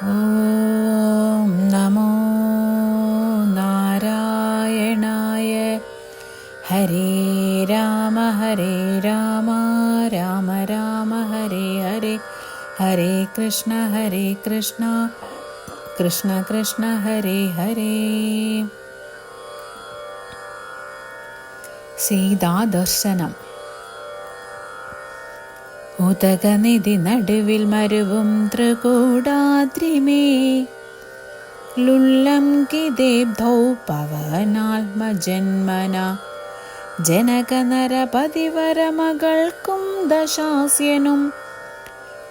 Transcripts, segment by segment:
ഓം നമോ നാരായണായ. ഹരേ രാമ രാമ രാമ ഹരേ ഹരേ, ഹരേ കൃഷ്ണ കൃഷ്ണ കൃഷ്ണ ഹരേ ഹരേ. സീതാദർശനം. ഉദകനിധി നടുവിൽ മരുവും ത്രികൂടാദ്രിമേ, ലുല്ലംകിദേബ്ധൗ പവനാത്മജന്മന, ജനകനരപതിവരമകൾക്കും ദശാസ്യനും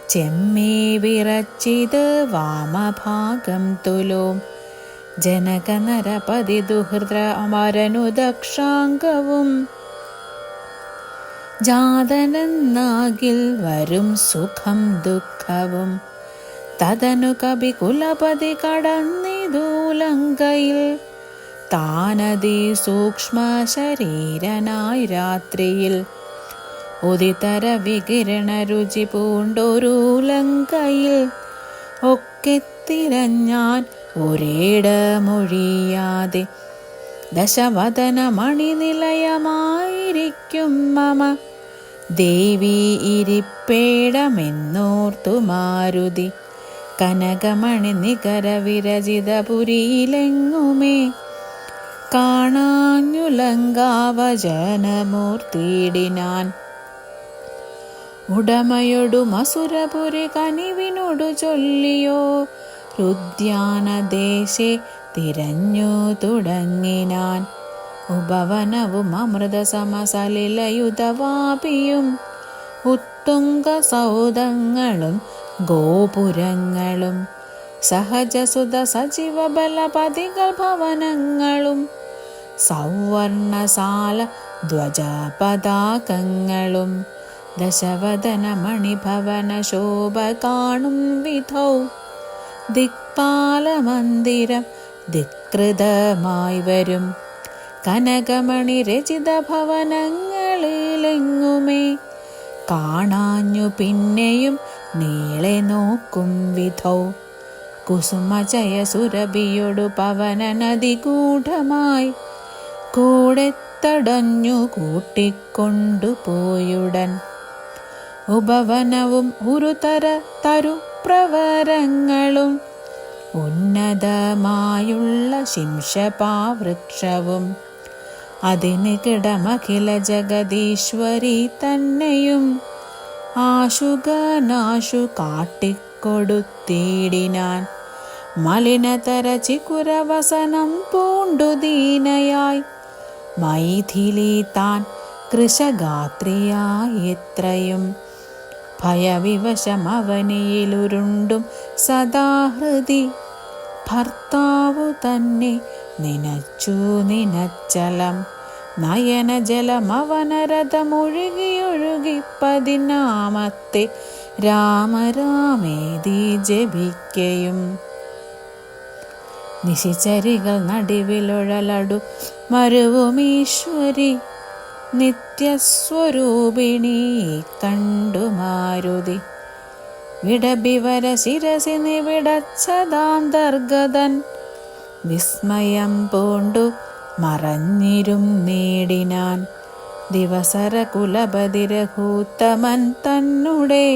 ചെമ്മേ വിറച്ചിത് വാമഭാഗം തുലോം, ജനകനരപതി ദുഹൃദ്രമരനു ദക്ഷാംഗവും ജാതനെന്നാകിൽ വരും സുഖം ദുഃഖവും, തതനു കവി കുലപതി കടന്നിതൂലങ്കയിൽ, താനതി സൂക്ഷ്മ ശരീരനായി രാത്രിയിൽ, ഉദിതര വികിരണ രുചി പൂണ്ടൊരു ലങ്കയിൽ, ഒക്കെ തിരഞ്ഞാൻ ഒരിടമൊഴിയാതെ, ദശവദന മണിനിലയമായിരിക്കും മമ ദേവി ഇരിപ്പേടമെന്നോർത്തു മാരുതി, കനകമണി നികര വിരചിതപുരിയിലെങ്ങുമേ കാണാഞ്ഞുലങ്കാവചനമൂർത്തിയിടിനാൻ, ഉടമയൊടു മസുരപുരി കനിവിനോടു ചൊല്ലിയോ രുദ്യാനദേശേ തിരഞ്ഞു തുടങ്ങിനാൻ, ഉപവനവും അമൃതസമസലിലയുധവാപിയും ഉത്തുംഗ സൗധങ്ങളും ഗോപുരങ്ങളും, സഹജസുത സജീവ ബലപതികൾ ഭവനങ്ങളും, സൗവർണസാല ധ്വജപതാകങ്ങളും, ദശവദന മണിഭവന ശോഭ കാണും വിധൗ, ദിക്പാലമന്ദിരം ധികൃതമായി വരും, കനകമണി രചിത ഭവനങ്ങളിലെങ്ങുമേ കാണാഞ്ഞു പിന്നെയും നീളെ നോക്കും വിധൗ, കുസുമജയ സുരഭിയൊടു പവന നദി ഗൂഢമായി കൂടെ തടഞ്ഞു കൂട്ടിക്കൊണ്ടുപോയുടൻ, ഉപവനവും ഉരുതര തരുപ്രവരങ്ങളും, ഉന്നതമായുള്ള ശിംശപാവൃക്ഷവും, അതിന് കിടമഖില ജഗദീശ്വരി തന്നെയും ആശുകനാശു കാട്ടിക്കൊടുത്തിടിനാൻ, മലിനതര ചികുരവസനം പൂണ്ടു ദീനയായി, മൈഥിലി താൻ കൃശഗാത്രിയായെത്രയും, ഭയവിവശമവനിയിലുരുണ്ടും സദാഹൃതി, ഭർത്താവു തന്നെ നിനച്ചു നിനച്ചലം, നയനജലമവനരഥമൊഴുകിയൊഴുകി പതിനാമത്തെ രാമരാമേതി ജപിക്കയും, നിശിചരികൾ നടുവിലൊഴലടു മരുവുമീശ്വരി നിത്യസ്വരൂപിണി കണ്ടു മാരുതി, വിടബിവര ശിരസി നിവിടച്ചതാന്തർഗതൻ, വിസ്മയം പൂണ്ടു മറഞ്ഞിരും നേടിനാൻ, ദിവസര കുലപതി രഘൂത്തമൻ തന്നുടെ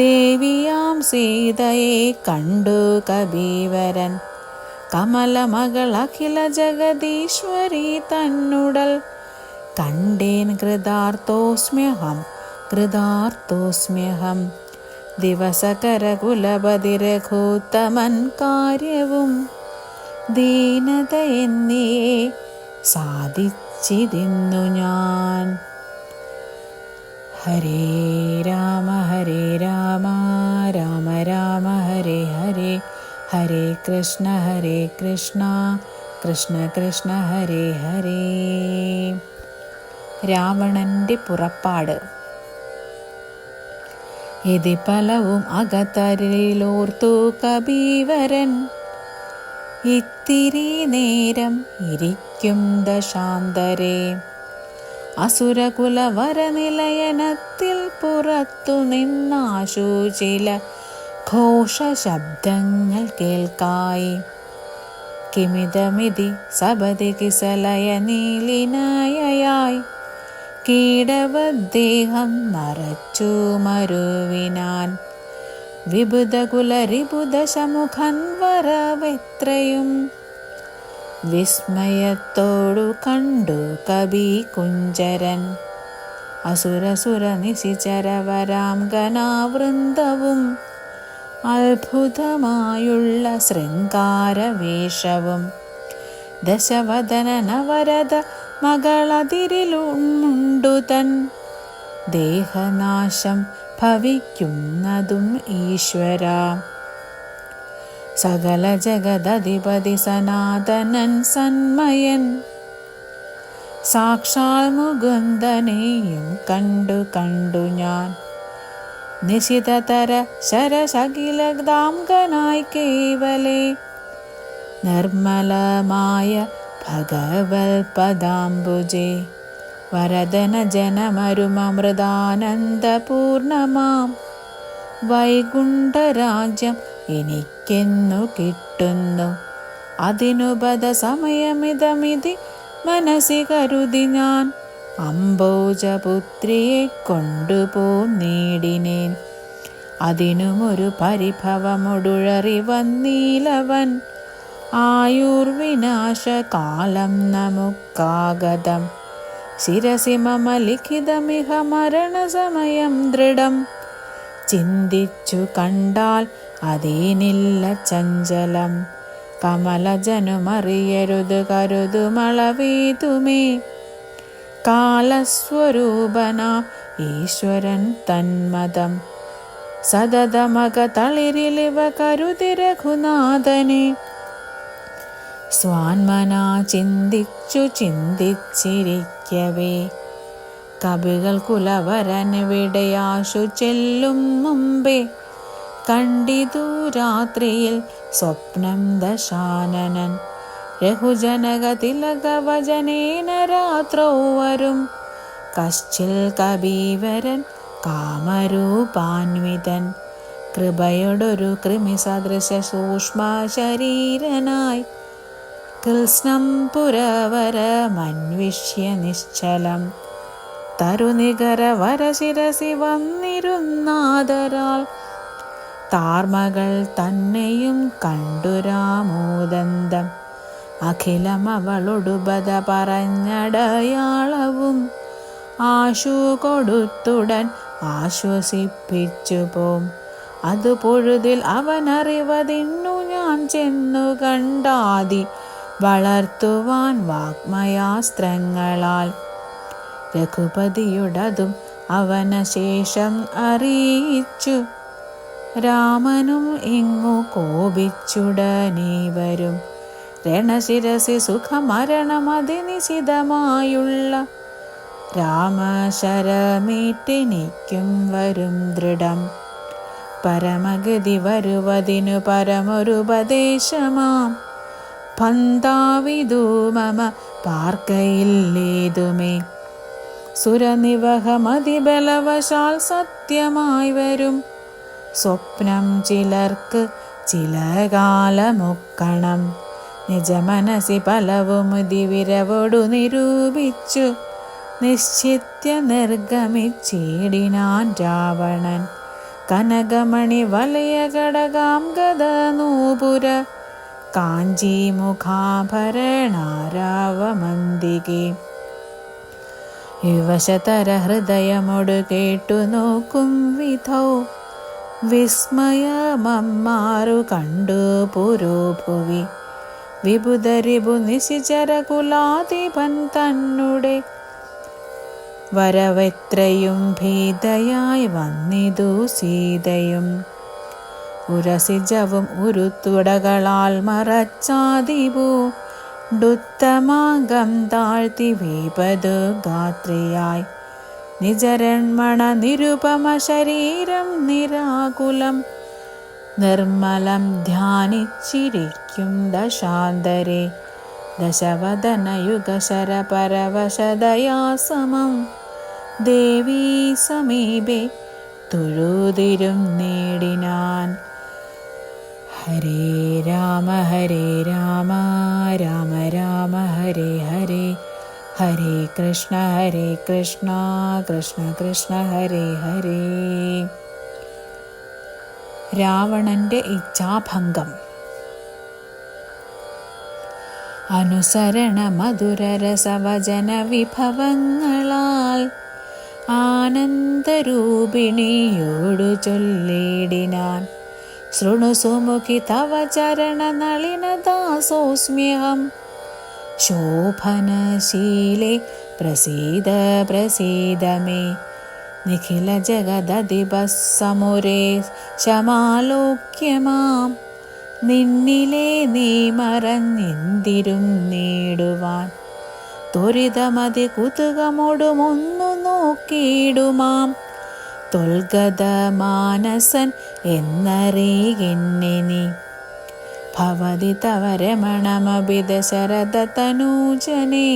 ദേവിയാം സീതയെ കണ്ടു കബീവരൻ, കമലമകൾ അഖില ജഗദീശ്വരി തന്നുടൽ കണ്ടേൻ കൃതാർത്ഥോസ്മ്യഹം, ദിവസകര കുലപതി രഘൂത്തമൻ കാര്യവും ദീനത എന്നിയെ സാധിച്ചിരുന്നു ഞാൻ. ഹരേ രാമ രാമ രാമ ഹരേ ഹരേ, ഹരേ കൃഷ്ണ കൃഷ്ണ ഹരേ ഹരേ. രാവണന്റെ പുറപ്പാട്. ഇതി പലവും അകത്തരിലോർത്തു കബീവരൻ, ഇത്തിരി നേരം ഇരിക്കും ദശാന്തരേ, അസുരകുലവരനിലയനത്തിൽ പുറത്തു നിന്നാശു ചില ഘോഷശബ്ദങ്ങൾ കേൾക്കായി. കിമിതമിതി സപതി കിസലയ നീലിനയായി കീടവദ്ദേഹം നറച്ചു മരുവിനാൻ. വിബുധകുലരിബുധശമുഖൻ വരവെത്രയും വിസ്മയത്തോടു കണ്ടു കവി കുഞ്ചരൻ. അസുരസുര നിശിചരവരാം ഗണവൃന്ദവും അത്ഭുതമായുള്ള ശൃംഗാരവേഷവും. ദശവദന നവരത മകളതിരിലുണ്ടു തൻ ദേഹനാശം ഭവിക്കുന്നതും ഈശ്വര. സകല ജഗദധിപതി സനാതനൻ സന്മയൻ സാക്ഷാൽ മുകുന്ദനെയും കണ്ടു ഞാൻ. നിശിതതര ശരശകിലദാംഗനായി കേവലേ നിർമ്മലമായ ഭഗവത് പദാംബുജേ. വരദന ജനമരുമമൃതാനന്ദപൂർണമാം വൈകുണ്ഠരാജ്യം എനിക്കെന്നു കിട്ടുന്നു. അതിനുപദ സമയമിതമിതി മനസ്സി കരുതി ഞാൻ അംബോജപുത്രിയെ കൊണ്ടുപോന്നീടിനേൻ. അതിനുമൊരു പരിഭവമൊടുഴറി വന്നീലവൻ ആയുർവിനാശകാലം നമുക്കാഗതം. ശിരസി മമ ലിഖിതമിഹ മരണസമയം ദൃഢം. ചിന്തിച്ചു കണ്ടാൽ അതേനില്ല ചഞ്ചലം. കമലജനുമറിയരുത് കരുതുമളവീതുമേ കാലസ്വരൂപനാം ഈശ്വരൻ തന്മതം. സതതമക തളിരിലിവ കരുതി രഘുനാഥനെ സ്വാൻമനാ ചിന്തിച്ചിരിക്കവേ. കവികൾ കുലവരനിവിടെയാശു ചെല്ലും മുമ്പേ കണ്ടിതു രാത്രിയിൽ സ്വപ്നം ദശാനനൻ. രഘുജനക തിലകവചനേന രാത്രോ വരും കശ്ചിൽ കബീവരൻ കാമരൂപാൻവിതൻ. കൃപയോടൊരു കൃമിസദൃശ സൂക്ഷ്മ ശരീരനായി കൃത്സ്നം പുരവരമന്വിഷ്യ നിശ്ചലം. തരുനികര വരശിരസി വന്നിരുന്നാദരാൽ താർമകൾ തന്നെയും കണ്ടുരാമോദന്തം. അഖിലം അവളൊടുബത പറഞ്ഞടയാളവും ആശു കൊടുത്തുടൻ ആശ്വസിപ്പിച്ചു പോം. അതു പൊഴുതിൽ അവനറിവതിന്നു ഞാൻ ചെന്നു കണ്ടാതി വളർത്തുവാൻ വാഗ്മയാസ്ത്രങ്ങളാൽ. രഘുപതിയുടതും അവനശേഷം അറിയിച്ചു. രാമനും ഇങ്ങു കോപിച്ചുടനേ വരും. രണശിരസി സുഖമരണമതിനിശിതമായുള്ള രാമശരമേറ്റെനിക്കും വരും ദൃഢം. പരമഗതി വരുവതിനു പരമൊരുപദേശമാം പന്താവിതു മമ പാർക്കയില്ലേതുമേ. സുരനിവഹമതിബലവശാൽ സത്യമായി വരും സ്വപ്നം ചിലർക്ക് ചില കാലമൊക്കണം. നിജമനസി പലവുമുതി വിരവോടു നിരൂപിച്ചു നിശ്ചിത്യ നിർഗമിച്ചിടിനാൻ രാവണൻ. കനകമണി വലയ കടകാം ഗദനൂപുര കാഞ്ചീമുഖാഭരണാരാവമന്തികെ. വിവശതര ഹൃദയമോട് കേട്ടു നോക്കും വിധൗ വിസ്മയമമ്മാറു കണ്ടു പുരോഭുവി. വിബുധരിബു നിശിചര കുലാധിപൻ തന്നെ വരവെത്രയും ഭീതയായി വന്നിതു സീതയും. ഉരസിജവും ഉരുത്തുടകളാൽ മറച്ചാതിവു ഡുത്തമാകം താഴ്ത്തി വീപതു ഗാത്രിയായി. നിജരൺമണ നിരുപമ ശരീരം നിരാകുലം നിർമ്മലം ധ്യാനിച്ചിരിക്കും ദശാന്തരെ. ദശവദനയുഗശര പരവശദയാ സമം ദേവീ സമീപേ തൊഴുതിരും നേടിനാൻ. ഹരേ രാമ രാമ രാമ ഹരേ ഹരേ, ഹരേ കൃഷ്ണ കൃഷ്ണ കൃഷ്ണ ഹരേ ഹരേ. രാവണന്റെ ഇച്ഛാഭംഗം. അനുസരണ മധുരരസവചന വിഭവങ്ങളാൽ ആനന്ദരൂപിണിയോടു ചൊല്ലിടിനാൻ, ശൃണു സുമുഖി തവ ചരണ നളിനദാസോസ്മ്യഹം, ശോഭനശീലേ പ്രസീദ പ്രസീദ മേ, നിഖില ജഗദധിപസമുരേ ശമാലോക്യ മാം, നിന്നിലേ നീ മറഞ്ഞെന്തിരുന്നിടുവാൻ, ത്വരിതമതി കുതുകമൊടുമൊന്നു നോക്കിയിടുമാം, ത്വൽഗത മാനസൻ എന്നറിയിന്നെ നീ, ഭവതി തവ രമണമഭിത ശരദ തനൂജനെ,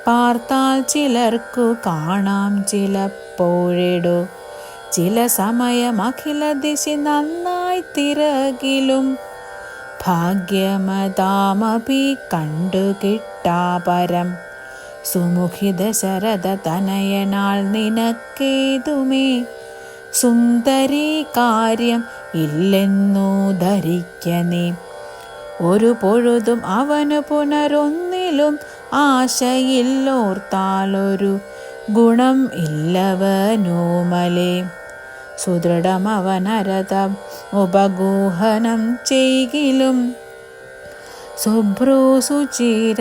പാർത്താൽ ചിലർക്കു കാണാം ചിലപ്പോഴെടോ, ചില സമയം അഖില ദിശി നന്നായി തിരകിലും, ഭാഗ്യമതാമപി കണ്ടു കിട്ടാപരം, സുമുഖി ദശരഥ തനയനാൾ നിനക്കേതുമേ, സുന്ദരീ കാര്യം ഇല്ലെന്നു ധരിക്കനേ, ഒരു പൊഴുതും അവനു പുനരൊന്നിലും ആശയില്ലോർത്താലൊരു ഗുണം ഇല്ലവനോമലേ, സുദൃഢമവനരഥം ഉപഗൂഹനം ചെയ്കിലും, ശുഭ്രൂസുചിര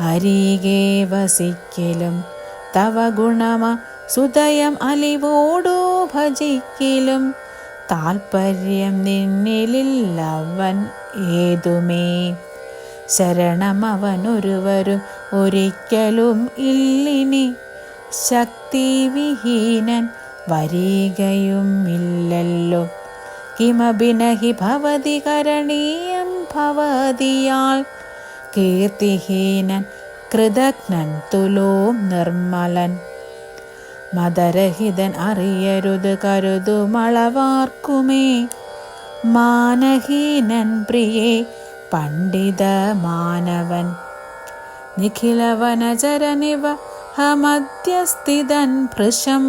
അരികെ വസിക്കലും, തവ ഗുണമ സുദയം അലിവോടു ഭജിക്കലും, താൽപര്യം നിന്നിലില്ലവൻ ഏതുമേ, ശരണമവനൊരുവരും ഒരിക്കലും ഇല്ലിനി, ശക്തിവിഹീനൻ വരികയുമില്ലല്ലോ, കിമഭിനഹി ഭവതി കരണീയം ഭവതിയാൽ, കീർത്തിഹീനൻ കൃതജ്ഞൻ തുലോം നിർമ്മലൻ, മദരഹിതൻ അറിയരുത് കരുതുമളവാർക്കുമേ, മാനഹീനൻ പ്രിയേ പണ്ഡിത മാനവൻ, നിഖിലവനചരനിവ ഹമധ്യസ്ഥിതൻ ഭൃശം,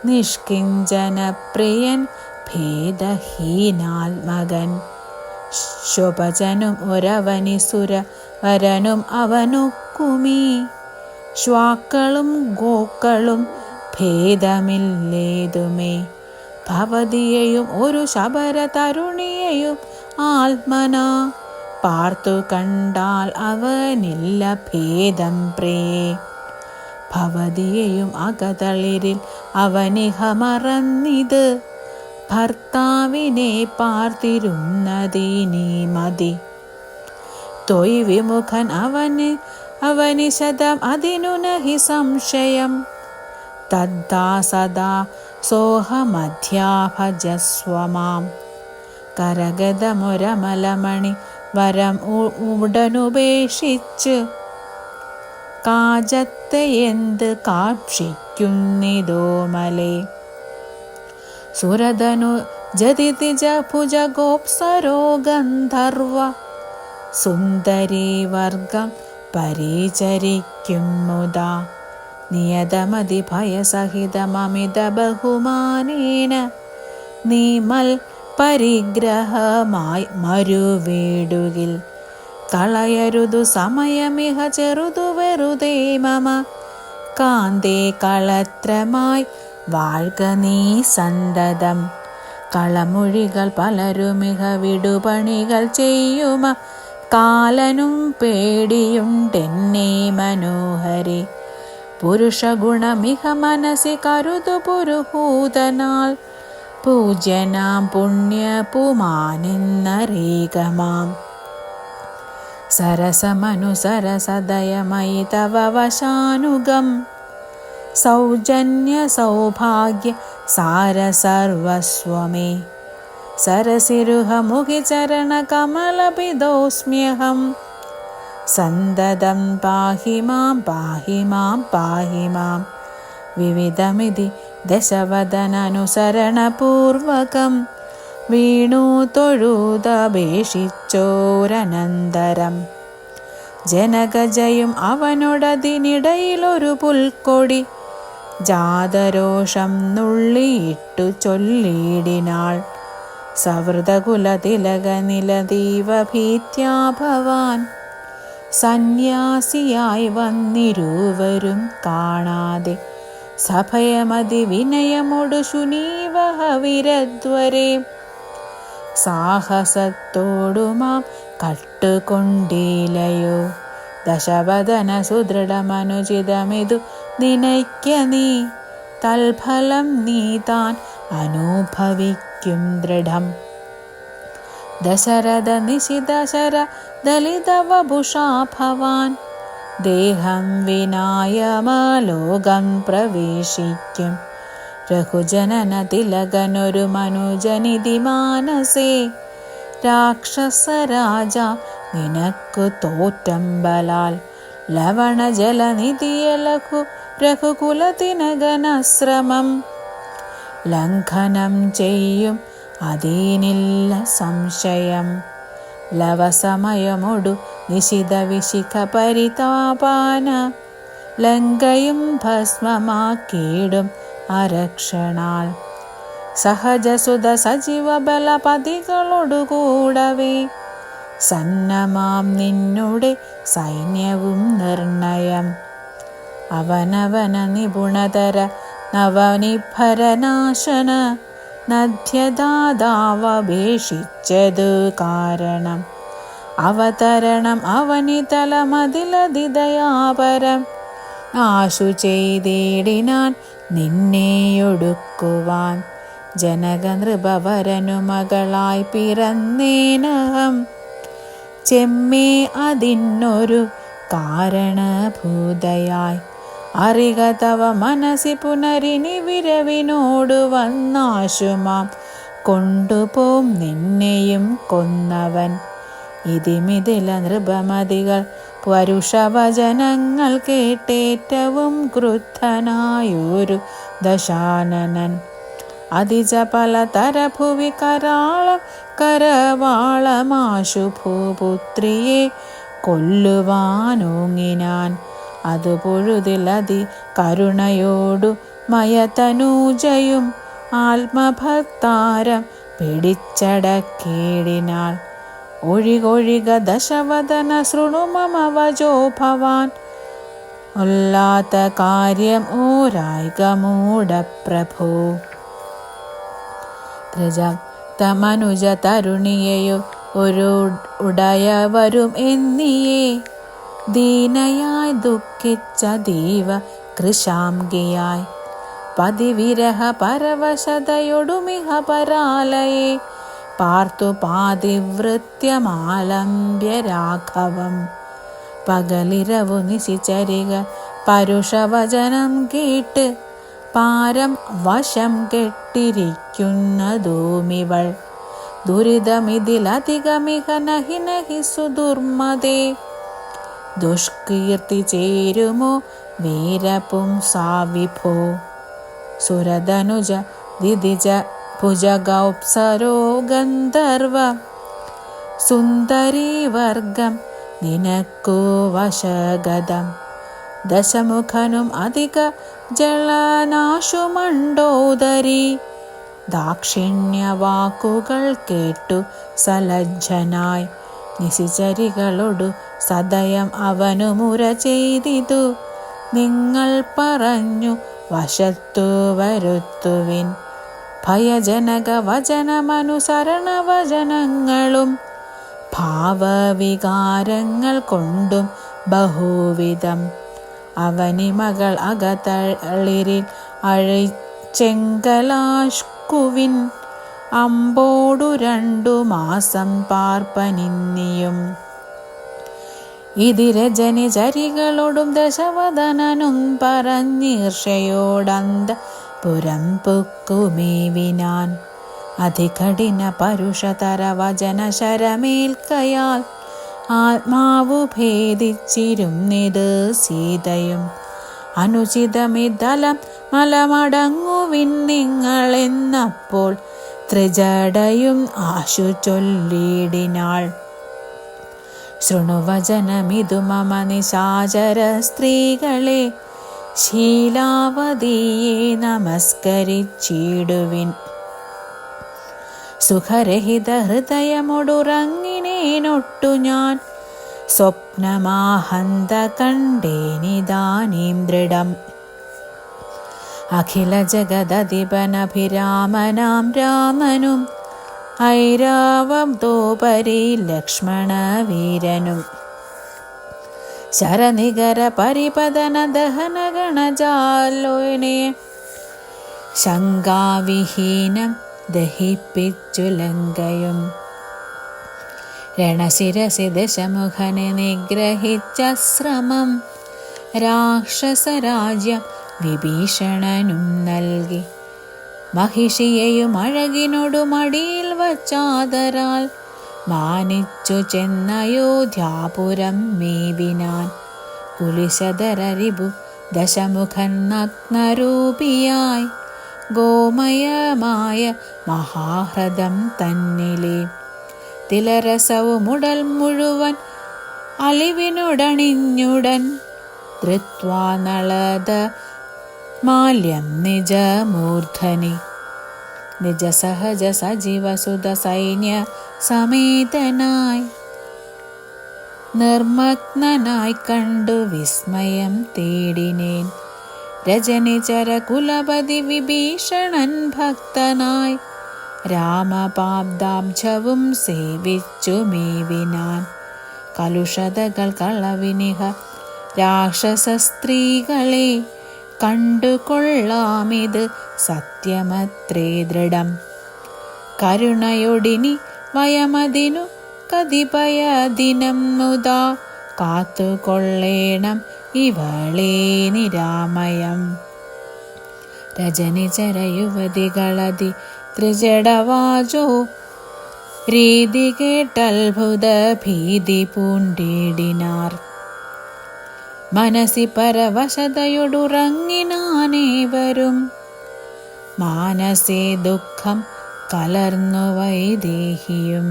നിഷ്കിഞ്ചന പ്രിയൻ ഭേദഹീനാത്മകൻ, ശോഭജനും ഒരവനിസുര വരനും അവനൊക്കുമീ, ശ്വാക്കളും ഗോക്കളും ഭേദമില്ലേതുമേ, ഭവതിയെയും ഒരു ശബര തരുണിയെയും ആത്മനാ പാർത്തു കണ്ടാൽ അവനില്ല ഭേദം പ്രിയേ, ഭവതിയെയും അകതളിരിൽ അവനിഹ മറന്നിത്, ഭർത്താവിനെ പാർത്തിരുന്നതിനീ മതി, ത്വയ് വിമുഖൻ അവനിശതം അതിനു നഹി സംശയം, തദ്ദാ സദാ സോഹമധ്യാ ഭജസ്വ മാം, കരഗതമൊരമലമണി വരം ഉടനുപേക്ഷിച്ച്, കാജത്തെ എന്ത് കാക്ഷിക്കുന്നിതോമലേ, സുരതനു ജതിതിജ ഭുജഗോപ്സരോ ഗന്ധർവ, സുന്ദരീ വർഗം പരിചരിക്കും മുദാ, നിയതമതി ഭയസഹിതമമിത ബഹുമാനേന, നീമൽ പരിഗ്രഹമായി മരുവേടുകിൽ, കളയരുതു സമയമിഹ ചെറുതു വെറുതെ മമ, കാന്തേ കളത്രമായി വാഴ്ക നീ സന്തതം, കളമൊഴികൾ പലരുമിഹ വിടുപണികൾ ചെയ്യുമ, കാലനും പേടിയുണ്ടെന്നേ മനോഹരി, പുരുഷഗുണമിഹ മനസി കരുതു പുരുഹൂതനാൽ, പൂജ്യനാം പുണ്യപുമാനെന്നറികമാം, സരസമനുസരസദയമയി തവ വശാനുഗം, സൗജന്യ സൗഭാഗ്യ സാരസർവസ്വമേ, സരസിരുഹമുഖി ചരണ കമലപിതോസ്മ്യഹം, സന്തതം പാഹി മാം പാഹി മാം പാഹി മാം, വിവിധമിതി ദശവദനനുസരണപൂർവകം, വീണു തൊഴുതപേക്ഷിച്ചോരനന്തരം ജനകജയും അവനോടതിനിടയിലൊരു പുൽക്കൊടി ജാതരോഷം നുള്ളിയിട്ടു ചൊല്ലിയിടിനാൾ. സവൃതകുലതിലകനിലതീവ ഭീത്യാ ഭവാൻ സന്യാസിയായി വന്നിരുവരും കാണാതെ സഭയമതി വിനയമൊടു ശുനീവഹ വിരദ്വരെ സാഹസത്തോടുമാം കട്ടുകൊണ്ടീലയോ ദശവദന സുദൃഢമനുചിതമിതു നിനയ്ക്ക നീ തൽഫലം നീ താൻ അനുഭവിക്കും ദൃഢം. ദശരഥ നിശിതശര ദലിതവഭുഷാ ഭവാൻ ദേഹം വിനായമലോകം പ്രവേശിക്കും. രഘുജനന തിലകനൊരു മനുജനിധി മാനസേ രാക്ഷസരാജ നിനക്കു തോറ്റമ്പലാൽ ലവണജലനിധിയ രഘുകുലതിനകനശ്രമം ലംഘനം ചെയ്യും അതീനില്ല സംശയം. ലവസമയമൊടു നിശിത വിശിഖ പരിതാപാന ലങ്കയും ഭസ്മമാക്കിയിടും അരക്ഷണാൽ. സഹജസുത സജീവ ബലപതികളോടുകൂടവേ സന്നമാം നിന്നുടെ സൈന്യവും നിർണയം. അവനവന നിപുണതര നവനിഭരനാശന നദ്യദാതാവപേക്ഷിച്ചതു കാരണം അവതരണം അവനിതലമതിലതിദയാപരം ആശു ചെയ്തിടിനാൻ നിന്നെയൊടുക്കുവാൻ. ജനക നൃപവരനു മകളായി പിറന്നേനഹം ചെമ്മേ അതിനൊരു കാരണഭൂതയായി അറിക തവ മനസ്സി പുനരിനി വിരവിനോടു വന്നാശുമാം കൊണ്ടുപോം നിന്നെയും കൊന്നവൻ. ഇതിമിതില നൃപമതികൾ പരുഷവചനങ്ങൾ കേട്ടേറ്റവും ക്രുദ്ധനായൊരു ദശാനനൻ അതിജ പലതരഭുവി കരാളം കരവാളമാശു ഭൂപുത്രിയെ കൊല്ലുവാനോങ്ങിനാൻ. അതു പൊഴുതിലതി കരുണയോടു മയതനൂജയും ആത്മഭക്താരം പിടിച്ചടക്കേടിനാൾ. ഒഴികൊഴിക ദശവദന ശൃണു മമ വചോ ഭവാൻ ഒല്ലാത്ത കാര്യം ഓരായിക മൂഢപ്രഭോ. തമനുജ തരുണിയെയോ ഒരു ഉടയവരും എന്നിയേ ദീനയായി ദുഃഖിച്ച ദീവ കൃശാംഗിയായി പതിവിരഹ പരവശതയൊടുമിഹ പരാലയെ പാർത്തു പാതിവൃത്യമാലംബ്യ രാഘവം. പകലിരവു നിശിചരിക പരുഷവചനം കേട്ട് പാരം വശം കെട്ടിരിക്കുന്നതൂമിവൾ. ദുരിതമിതിലധികമിഹ നഹി നഹി സുദുർമതേ ദുഷ്കീർത്തി ചേരുമോ വീരപുംസാവിഭോ. സുരധനുജ ദിദിജ ഭുജഗൗപ്സരോ ഗന്ധർവ സുന്ദരീവർഗം നിനക്കു വശഗതം. ദശമുഖനും അധിക ജളനാശു മണ്ഡോദരി ദാക്ഷിണ്യവാക്കുകൾ കേട്ടു സലജ്ജനായി നിശിചരികളോടു സദയം അവനു മുര ചെയ്തിതു. നിങ്ങൾ പറഞ്ഞു വശത്തു വരുത്തുവിൻ ഭയജനക വചനമനുസരണവചനങ്ങളും ഭാവവികാരങ്ങൾ കൊണ്ടും ബഹുവിധം. അവനിമകൾ അകതളിരിൽ അഴിച്ചെങ്കലാഷ്കുവിൻ അമ്പോടു 2 മാസം പാർപ്പനിന്നിയും. ഇതിരജനി ചരികളോടും ദശവദനനും പറഞ്ഞീർഷയോടന്ത പുരം പൊക്കുമേവിനാൻ. അതികഠിന പരുഷതര വചന ശരമേൽക്കയാൽ ആത്മാവു ഭേദിച്ചിരുന്നിത് സീതയും. അനുചിതമിതലം മലമടങ്ങുവിൻ നിങ്ങളെന്നപ്പോൾ ത്രിജടയും ആശു ചൊല്ലിടിനാൾ. ശൃണുവചനമിതു മമ നിശാചര സ്ത്രീകളെ, ശീലാവതിയെ നമസ്കരിച്ചിടുവിൻ. സുഖരഹിത ഹൃദയമൊടുറങ്ങിനേനൊട്ടു ഞാൻ, സ്വപ്നമാഹന്ത കണ്ടേനിതാനീം ദൃഢം. അഖില ജഗദധിപനഭിരാമനാം രാമനും, ഐരാവതോപരി ലക്ഷ്മണവീരനും, ശരനികര പരിപതന ദഹന ഗണജാലോനെ, ശങ്കാവിഹീനം ദഹിപ്പിച്ചു ലങ്കയും. രണശിരസി ദശമുഖനെ നിഗ്രഹിച്ച ശ്രമം, രാക്ഷസരാജ്യം വിഭീഷണനും നൽകി. മഹിഷിയെയും അഴകിനോടു മടിയിൽ വച്ചാദരാൽ, മാനിച്ചു ചെന്നയോധ്യാപുരം മേവിനാൻ. കുലിശധരരിപു ദശമുഖൻ നഗ്നരൂപിയായി, ഗോമയമായ മഹാഹ്രദം തന്നിലെ. തിലരസവുമുടൽ മുഴുവൻ അലിവിനുടണിഞ്ഞുടൻ, ധൃത്വാ നളത മാല്യം നിജമൂർധനി. നിജസഹജ സജീവസുത സൈന്യ സമേതനായി, നിർമ്മഗ്നനായി കണ്ടു വിസ്മയം തേടിനേൻ. രജനിചര കുലപതി വിഭീഷണൻ ഭക്തനായി, രാമപാബ്ദാബ്ജവും സേവിച്ചു മേവിനാൻ. കലുഷതകൾ കളവിനിഹ രാക്ഷസ സ്ത്രീകളെ, കണ്ടുകൊള്ളാമിത് സത്യമത്രേ ദൃഢം. കരുണയൊടിനി വയമതിനു കതിപയ ദിനം മുതാ, കാത്തുകൊള്ളേണം ഇവളേ നിരാമയം. രജനിചര യുവതികളതി ത്രിജടവാചോ, രീതി കേട്ടത്ഭുത ഭീതി പൂണ്ടിടിനാർ. മനസി പരവശതയൊടുറങ്ങിനാനേവരും, മാനസേ ദുഃഖം കലർന്നു വൈദേഹിയും.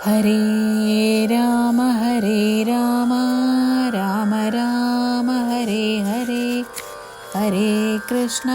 ഹരേ രാമ രാമ രാമ ഹരേ ഹരേ, ഹരേ കൃഷ്ണ